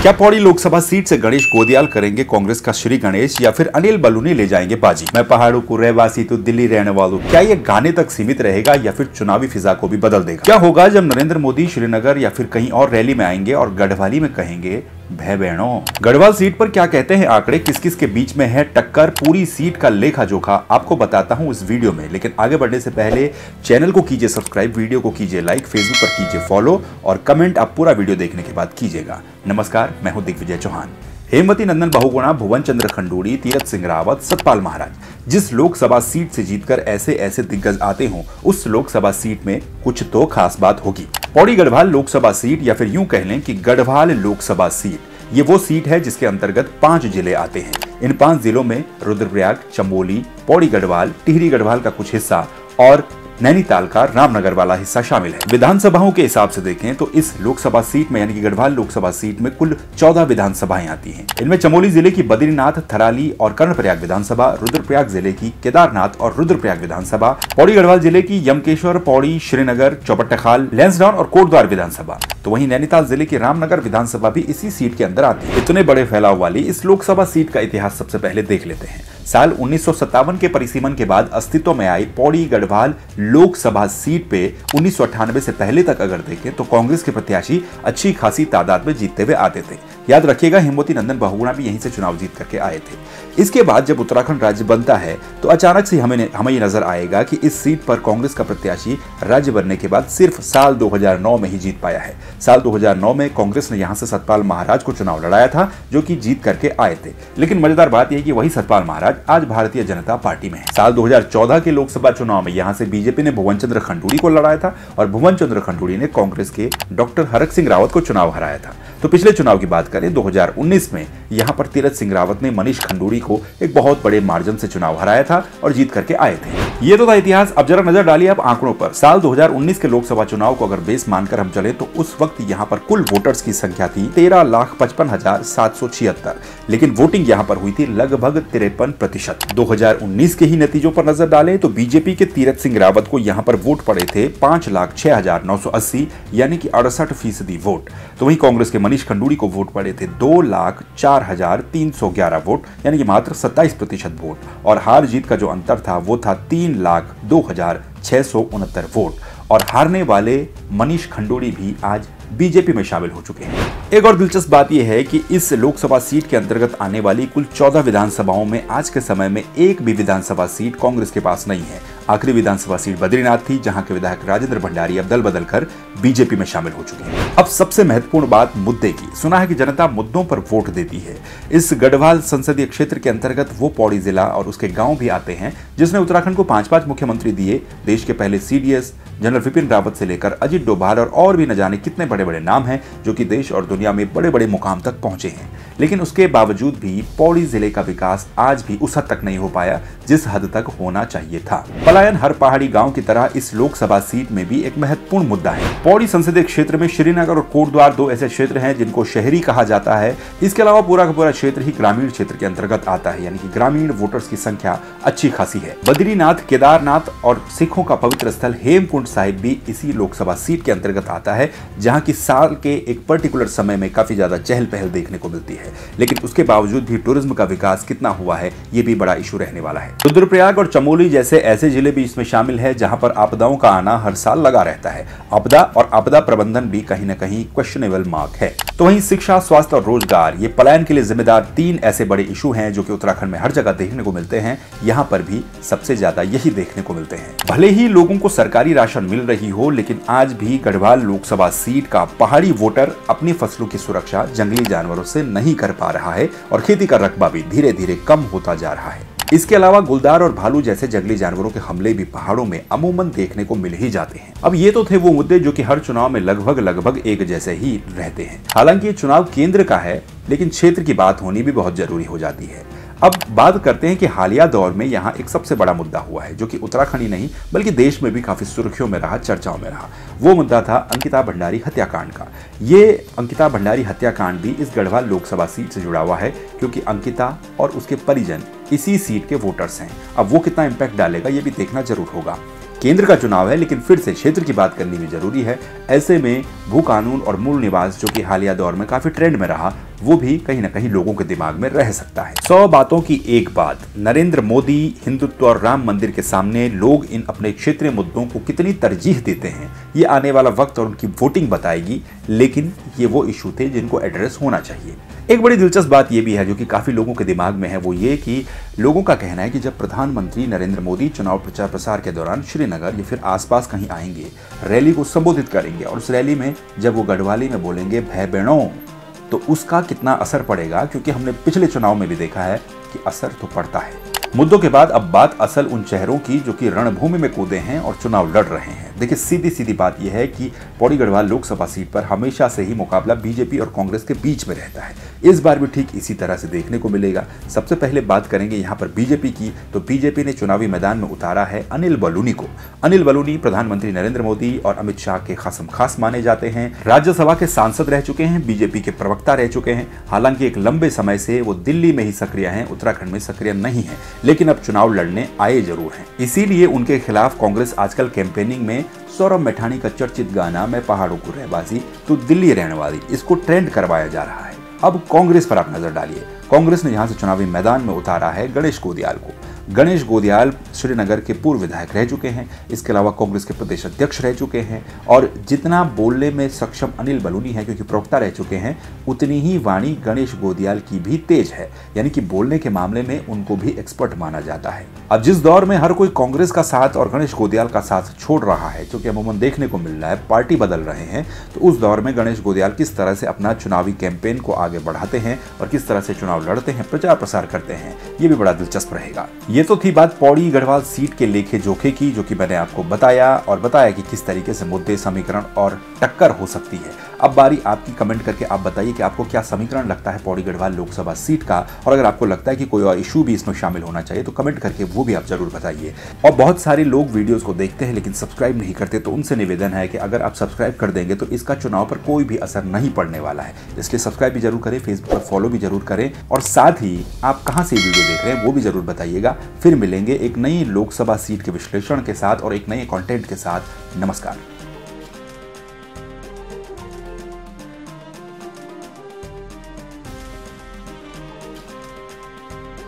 क्या पौड़ी लोकसभा सीट से गणेश गोदियाल करेंगे कांग्रेस का श्री गणेश या फिर अनिल बलूनी ले जाएंगे बाजी? मैं पहाड़ों को रहवासी तो दिल्ली रहने वालों, क्या ये गाने तक सीमित रहेगा या फिर चुनावी फिजा को भी बदल देगा? क्या होगा जब नरेंद्र मोदी श्रीनगर या फिर कहीं और रैली में आएंगे और गढ़वाली में कहेंगे भय बहनों? गढ़वाल सीट पर क्या कहते हैं आंकड़े, किस किस के बीच में है टक्कर, पूरी सीट का लेखा जोखा आपको बताता हूं इस वीडियो में। लेकिन आगे बढ़ने से पहले चैनल को कीजिए सब्सक्राइब, वीडियो को कीजिए लाइक, फेसबुक पर कीजिए फॉलो और कमेंट आप पूरा वीडियो देखने के बाद कीजिएगा। नमस्कार, मैं हूं दिग्विजय चौहान। हेमवती नंदन बहुगुणा, भुवन चंद्र खंडूड़ी, तीरथ सिंह रावत, सतपाल महाराज, जिस लोकसभा सीट से जीतकर ऐसे ऐसे दिग्गज आते हों, उस लोकसभा सीट में कुछ तो खास बात होगी। पौड़ी गढ़वाल लोकसभा सीट या फिर यूं कह लें कि गढ़वाल लोकसभा सीट, ये वो सीट है जिसके अंतर्गत 5 जिले आते हैं। इन 5 जिलों में रुद्रप्रयाग, चमोली, पौड़ी गढ़वाल, टिहरी गढ़वाल का कुछ हिस्सा और नैनीताल का रामनगर वाला हिस्सा शामिल है। विधानसभाओं के हिसाब से देखें तो इस लोकसभा सीट में यानी कि गढ़वाल लोकसभा सीट में कुल 14 विधानसभाएं आती हैं। इनमें चमोली जिले की बद्रीनाथ, थराली और कर्णप्रयाग विधानसभा, रुद्रप्रयाग जिले की केदारनाथ और रुद्रप्रयाग विधानसभा, पौड़ी गढ़वाल जिले की यमकेश्वर, पौड़ी, श्रीनगर, चौपट्टाखाल, लैंसडाउन और कोटद्वार विधानसभा, तो वहीं नैनीताल जिले की रामनगर विधानसभा भी इसी सीट के अंदर आती है। इतने बड़े फैलाव वाली इस लोकसभा सीट का इतिहास सबसे पहले देख लेते हैं। साल 1957 के परिसीमन के बाद अस्तित्व में आई पौड़ी गढ़वाल लोकसभा सीट पे 1998 से पहले तक अगर देखें तो कांग्रेस के प्रत्याशी अच्छी खासी तादाद में जीतते हुए आते थे। याद रखिएगा, हेमवती नंदन बहुगुणा भी यहीं से चुनाव जीत करके आए थे। इसके बाद जब उत्तराखंड राज्य बनता है तो अचानक से हमें ये नजर आएगा कि इस सीट पर कांग्रेस का प्रत्याशी राज्य बनने के बाद सिर्फ साल 2009 में ही जीत पाया है। साल 2009 में कांग्रेस ने यहां से सतपाल महाराज को चुनाव लड़ाया था, जो कि जीत करके आए थे। लेकिन मजेदार बात यह कि वही सतपाल महाराज आज भारतीय जनता पार्टी में है। साल 2014 के लोकसभा चुनाव में यहां से बीजेपी ने भुवन चंद्र खंडूड़ी को लड़ाया था और भुवन चंद्र खंडूड़ी ने कांग्रेस के डॉक्टर हरक सिंह रावत को चुनाव हराया था। तो पिछले चुनाव की बात करें 2019 में यहां पर तीरथ सिंह रावत ने मनीष खंडूड़ी को एक बहुत बड़े मार्जिन से चुनाव हराया था और जीत करके आए थे। ये तो था इतिहास। अब जरा नजर डालिए आप आंकड़ों पर। साल 2019 के लोकसभा चुनाव को अगर बेस मानकर हम चले तो उस वक्त यहां पर कुल वोटर्स की संख्या थी 13,55,776, लेकिन वोटिंग यहां पर हुई थी लगभग 53%। 2019 के ही नतीजों पर नजर डालें तो बीजेपी के तीरथ सिंह रावत को यहां पर वोट पड़े थे 5,06,980 यानी कि 68% वोट। तो वहीं कांग्रेस के मनीष खंडूड़ी को वोट पड़े थे 2,04,311 वोट यानी कि मात्र 27% वोट। और हार जीत का जो अंतर था वो था 3,02,669 वोट। और हारने वाले मनीष खंडूड़ी भी आज बीजेपी में शामिल हो चुके हैं। एक और दिलचस्प बात यह है कि इस लोकसभा सीट के अंतर्गत आने वाली कुल 14 विधानसभाओं में आज के समय में एक भी विधानसभा सीट कांग्रेस के पास नहीं है। आखिरी विधानसभा सीट बद्रीनाथ थी, जहां के विधायक राजेंद्र भंडारी अब दल बदल कर बीजेपी में शामिल हो चुके हैं। अब सबसे महत्वपूर्ण बात मुद्दे की। सुना है कि जनता मुद्दों पर वोट देती है। इस गढ़वाल संसदीय क्षेत्र के अंतर्गत वो पौड़ी जिला और उसके गांव भी आते हैं जिसने उत्तराखंड को 5-5 मुख्यमंत्री दिए। देश के पहले सीडीएस जनरल विपिन रावत से लेकर अजित डोभाल और भी न जाने कितने बड़े बड़े नाम हैं जो कि देश और दुनिया में बड़े बड़े मुकाम तक पहुंचे हैं। लेकिन उसके बावजूद भी पौड़ी जिले का विकास आज भी उस हद तक नहीं हो पाया जिस हद तक होना चाहिए था। पलायन हर पहाड़ी गांव की तरह इस लोकसभा सीट में भी एक महत्वपूर्ण मुद्दा है। पौड़ी संसदीय क्षेत्र में श्रीनगर और कोटद्वार 2 ऐसे क्षेत्र हैं जिनको शहरी कहा जाता है। इसके अलावा पूरा का पूरा क्षेत्र ही ग्रामीण क्षेत्र के अंतर्गत आता है, यानी कि ग्रामीण वोटर्स की संख्या अच्छी खासी है। बद्रीनाथ, केदारनाथ और सिखों का पवित्र स्थल हेमकुंड साहिब भी इसी लोकसभा सीट के अंतर्गत आता है, जहां की साल के एक पर्टिकुलर समय में काफी ज्यादा चहल पहल देखने को मिलती है। लेकिन उसके बावजूद भी टूरिज्म का विकास कितना हुआ है ये भी बड़ा इशू रहने वाला है। रुद्रप्रयाग और चमोली जैसे ऐसे जिले भी इसमें शामिल है जहां पर आपदाओं का आना हर साल लगा रहता है। आपदा और आपदा प्रबंधन भी कहीं न कहीं क्वेश्चनेबल मार्क है। तो वहीं शिक्षा, स्वास्थ्य और रोजगार, ये पलायन के लिए जिम्मेदार 3 ऐसे बड़े इशू हैं जो कि उत्तराखंड में हर जगह देखने को मिलते हैं। यहां पर भी सबसे ज्यादा यही देखने को मिलते हैं। भले ही लोगों को सरकारी राशन मिल रही हो, लेकिन आज भी गढ़वाल लोकसभा सीट का पहाड़ी वोटर अपनी फसलों की सुरक्षा जंगली जानवरों से नहीं कर पा रहा है और खेती का रकबा भी धीरे धीरे कम होता जा रहा है। इसके अलावा गुलदार और भालू जैसे जंगली जानवरों के हमले भी पहाड़ों में अमूमन देखने को मिल ही जाते हैं। अब ये तो थे वो मुद्दे जो कि हर चुनाव में लगभग एक जैसे ही रहते हैं। हालांकि ये चुनाव केंद्र का है, लेकिन क्षेत्र की बात होनी भी बहुत जरूरी हो जाती है। अब बात करते हैं कि हालिया दौर में यहाँ एक सबसे बड़ा मुद्दा हुआ है जो कि उत्तराखंड ही नहीं बल्कि देश में भी काफी सुर्खियों में रहा, चर्चाओं में रहा। वो मुद्दा था अंकिता भंडारी हत्याकांड का। ये अंकिता भंडारी हत्याकांड भी इस गढ़वाल लोकसभा सीट से जुड़ा हुआ है, क्योंकि अंकिता और उसके परिजन इसी सीट के वोटर्स हैं। अब वो कितना इंपैक्ट डालेगा ये भी देखना जरूर होगा। केंद्र का चुनाव है, लेकिन फिर से क्षेत्र की बात करनी भी जरूरी है। ऐसे में भू कानून और मूल निवास, जो कि हालिया दौर में काफी ट्रेंड में रहा, वो भी कहीं ना कहीं लोगों के दिमाग में रह सकता है। 100 बातों की एक बात, नरेंद्र मोदी, हिंदुत्व और राम मंदिर के सामने लोग इन अपने क्षेत्रीय मुद्दों को कितनी तरजीह देते हैं, ये आने वाला वक्त और उनकी वोटिंग बताएगी। लेकिन ये वो इशू थे जिनको एड्रेस होना चाहिए। एक बड़ी दिलचस्प बात ये भी है, जो कि काफी लोगों के दिमाग में है, वो ये कि लोगों का कहना है कि जब प्रधानमंत्री नरेंद्र मोदी चुनाव प्रचार प्रसार के दौरान श्रीनगर या फिर आसपास कहीं आएंगे, रैली को संबोधित करेंगे और उस रैली में जब वो गढ़वाली में बोलेंगे भय बेणों, तो उसका कितना असर पड़ेगा, क्योंकि हमने पिछले चुनाव में भी देखा है कि असर तो पड़ता है। मुद्दों के बाद अब बात असल उन चेहरों की जो कि रणभूमि में कूदे हैं और चुनाव लड़ रहे हैं। देखिए, सीधी सीधी बात यह है कि पौड़ी गढ़वाल लोकसभा सीट पर हमेशा से ही मुकाबला बीजेपी और कांग्रेस के बीच में रहता है। इस बार भी ठीक इसी तरह से देखने को मिलेगा। सबसे पहले बात करेंगे यहाँ पर बीजेपी की, तो बीजेपी ने चुनावी मैदान में उतारा है अनिल बलूनी को। अनिल बलूनी प्रधानमंत्री नरेंद्र मोदी और अमित शाह के खासम खास माने जाते हैं। राज्यसभा के सांसद रह चुके हैं, बीजेपी के प्रवक्ता रह चुके हैं। हालांकि एक लंबे समय से वो दिल्ली में ही सक्रिय हैं, उत्तराखंड में सक्रिय नहीं है, लेकिन अब चुनाव लड़ने आए जरूर हैं। इसीलिए उनके खिलाफ कांग्रेस आजकल कैंपेनिंग में सौरभ मैठानी का चर्चित गाना मैं पहाड़ों को रहवासी तू दिल्ली रहने वाली, इसको ट्रेंड करवाया जा रहा है। अब कांग्रेस पर आप नजर डालिए। कांग्रेस ने यहां से चुनावी मैदान में उतारा है गणेश गोदियाल को। गणेश गोदियाल श्रीनगर के पूर्व विधायक रह चुके हैं, इसके अलावा कांग्रेस के प्रदेश अध्यक्ष रह चुके हैं, और जितना बोलने में सक्षम अनिल बलूनी है, क्योंकि प्रवक्ता रह चुके हैं, उतनी ही वाणी गणेश गोदियाल की भी तेज है, यानी कि बोलने के मामले में उनको भी एक्सपर्ट माना जाता है। अब जिस दौर में हर कोई कांग्रेस का साथ और गणेश गोदियाल का साथ छोड़ रहा है, जो कि अमूमन देखने को मिल रहा है, पार्टी बदल रहे हैं, तो उस दौर में गणेश गोदियाल किस तरह से अपना चुनावी कैंपेन को आगे बढ़ाते हैं और किस तरह से चुनाव लड़ते हैं, प्रचार प्रसार करते हैं, ये भी बड़ा दिलचस्प रहेगा। ये तो थी बात पौड़ी गढ़वाल सीट के लेखे जोखे की, जो कि मैंने आपको बताया कि किस तरीके से मुद्दे, समीकरण और टक्कर हो सकती है। अब बारी आपकी, कमेंट करके आप बताइए कि आपको क्या समीकरण लगता है पौड़ी गढ़वाल लोकसभा सीट का, और अगर आपको लगता है कि कोई और इशू भी इसमें शामिल होना चाहिए तो कमेंट करके वो भी आप जरूर बताइए। और बहुत सारे लोग वीडियोस को देखते हैं लेकिन सब्सक्राइब नहीं करते, तो उनसे निवेदन है कि अगर आप सब्सक्राइब कर देंगे तो इसका चुनाव पर कोई भी असर नहीं पड़ने वाला है। इसलिए सब्सक्राइब भी जरूर करें, फेसबुक पर फॉलो भी जरूर करें, और साथ ही आप कहां से वीडियो देख रहे हैं वो भी जरूर बताइएगा। फिर मिलेंगे एक नई लोकसभा सीट के विश्लेषण के साथ और एक नए कंटेंट के साथ। नमस्कार।